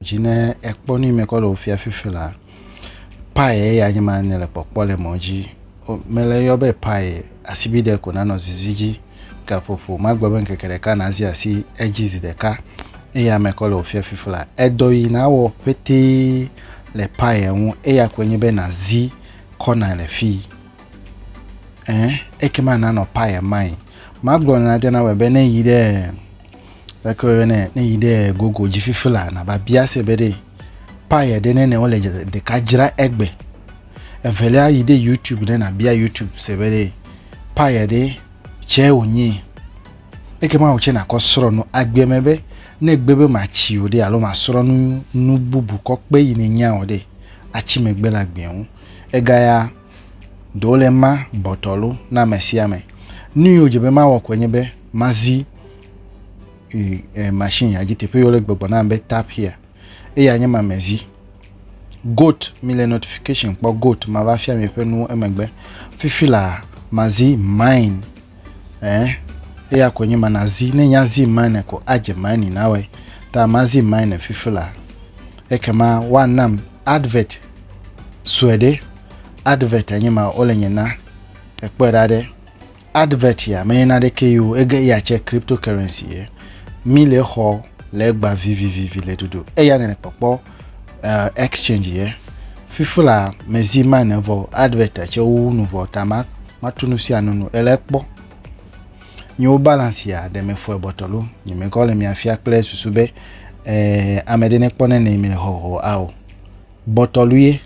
Jine ekponi mekolo ofia fifila pae ya nyima nele popole moji mele yobe pae asibide kuna no ziziji ka popo magbaben kekereka na zi asi ejizi deka eya mekolo ofia fifila edo inawo peti le pae wu eya kwenye be na zi kona le fi ekima na no pae mai magbo na de na webe ne yide Eko ne yide gogo jififila na ba biase bede pa ye de ne ole de kajira egbe enfelia yide YouTube ne na bia YouTube sebede pa ye de che onyi ekema uche na kosoro no agbemebe na egbebe ma chi ode alo ma soro nu bubu kokpe yin nya ode achi megbe la gbeun ega ya dole ma botolu na mesiame ni ojebe ma wo kwenyebe mazi machine ya GTP yole gbogbo na mbe tap here eya nyema mezi goat mile notification po goat ma va fia me penu emegbe fifila mazi mine eya kwenye manazi ne nyazi mine ko aje mine nawe ta mazi mine fifila ekema wanam advert swede advert nyema ole nyena ekperade advert ya me na de ku ege ya che cryptocurrency mille ho legba vivi le dudu eya ne popo exchange ye fifula mezi mine vo advert che wu nouveau tama matunu si anunu elepo nyo balance ya de me fo botolu ni me ko le mi afia clear susube amede ne pone ne mi ho awo botolu ye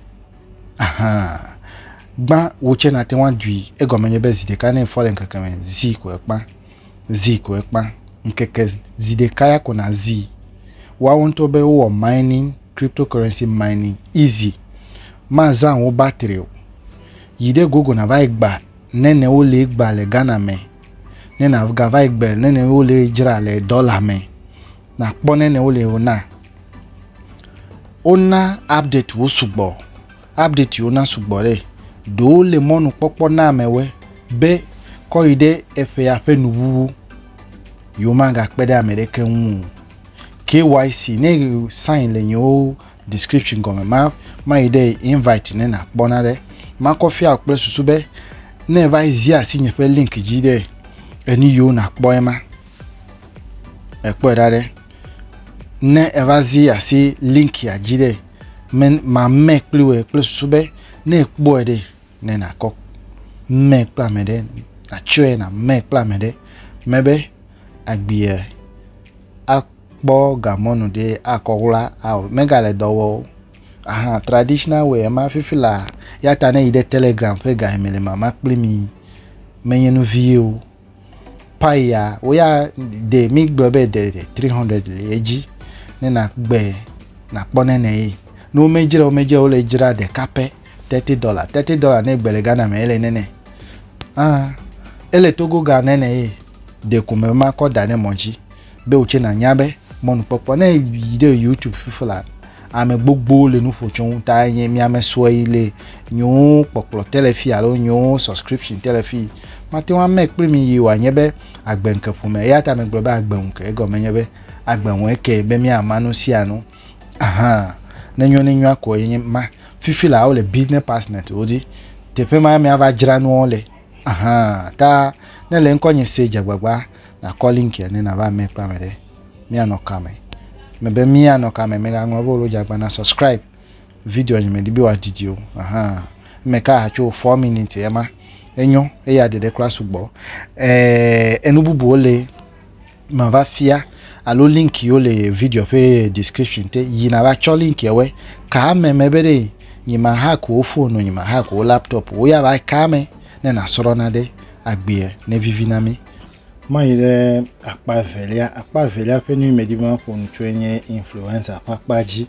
gba wuche na te wan dui egomenye be zide ka na fo le nkakame zi ko ekpa nkeke zidekaya kuna zi wa wonto be wo mining cryptocurrency mining easy maza wo battery yide gogo na vai gba nene o le gba le Ghana me nene ga vai gba nene o le jira le dollar me na po nene o le ona update wo sugbo update yo na sugbo re do le monu popo na mewe be ko ide efe ya fe nuwu Yoma ga kpede American wu KYC ne sign le yo description gome ma ide invite ne na bonare ma coffee akple susube ne va izia si nyefe link jide eni yo na kpoema ekpedare ne evazi asi link ya jide men ma make pliwe ple susube ne ekpoede ne na kok make plamede na chwe na make plamede mebe agbie akpo gamonu de akogula aw megale dowo traditional way ma fifila ya tane ide telegram pe ga emele mama plimi menyenu view paya oya de mi gbobe de 300 leji ne na gbe na pone ne no meje o le jira de kape $30 ne gbele Ghana me ele nene ele togo ga nene de kuma ma ko dane monji be uche na nyabe monu popo na video YouTube fifula ame gbogbo le nu fochon ta yin mi ame so ile nyu popolo telefi alo nyu subscription telefi mati wan make pre mi yi wa nyebe agbenke fume ya ta me gbe agbenke ego me nyebe agbenwe ke be mi amanu si anu na nyu akọ yin ma fifila o le business partner odi te pe ma mi ava jira nu ole ta ne le nkonye seja gbagba na calling ke ne na ba me pamede mi anokame mebe mi anokame me ga nwo bo jagba na subscribe video ni me di bi wa didio me ka ha cho 4 minutes ema enyo ya de class ugbo enububu ole ma va fia alo link yo le video pe description te yi na ba cho link ewe ka me mebere yi ma ha ko phone yi ma ha ko laptop o ya ba ka me ne na soro na de agbe ne vivina mi ma ile akpa velia pe ni medima ko ntwenye influencer papaji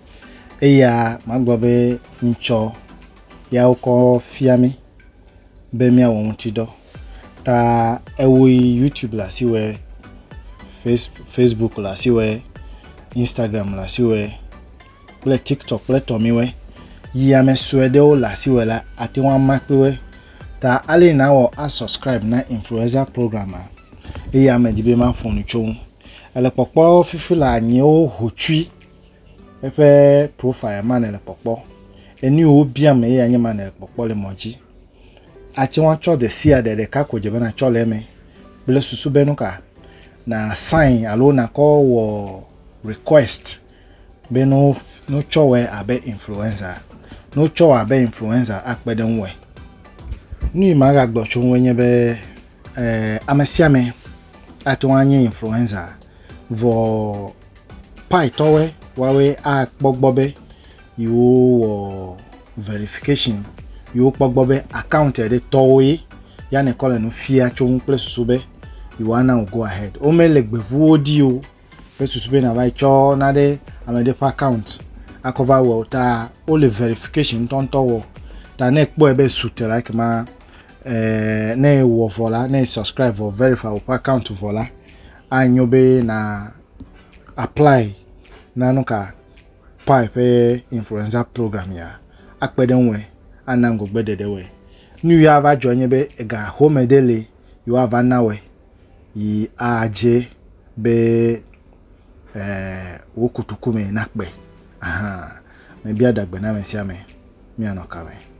eya magbobe ncho ya uko fiami be mi awon ti do ta ewo YouTube la siwe Facebook la siwe Instagram la siwe le TikTok le tomiwe ya me swede o la siwe la ati wan makwe ta ale na wo a subscribe na influencer programmer eya me dibe ma fonu chon ele popo fifila anyi o hotui efe profile man le popo eni obi am ye anya man le popo le moji ati wan cho de sia de ka ko je na cho le me bele susu be no ka na sign alo na ko wo request be no cho we abe influencer no cho abe influencer akpede nwe ni ma ga gbo cho wenye be amesiame ati wan anye influencer vo pai towe wawe a gbogbobe yo verification yo gbogbobe account e de towe ya ne call no fia cho place sube you wanna go ahead o me legbevu odi o place sube na vai cho na de amede account akova wo ta o le verification tonto wo ta ne po ebe sute like ma ne wo vola ne subscribe or verify o account vola anyobe na apply na no ka pipe influencer program ya akpede nwe anango gbedede we new ya va join be ga home dele you have nawe yi aje be wokutukume nakpe aha me bia dagbe na me sia me mi anokawe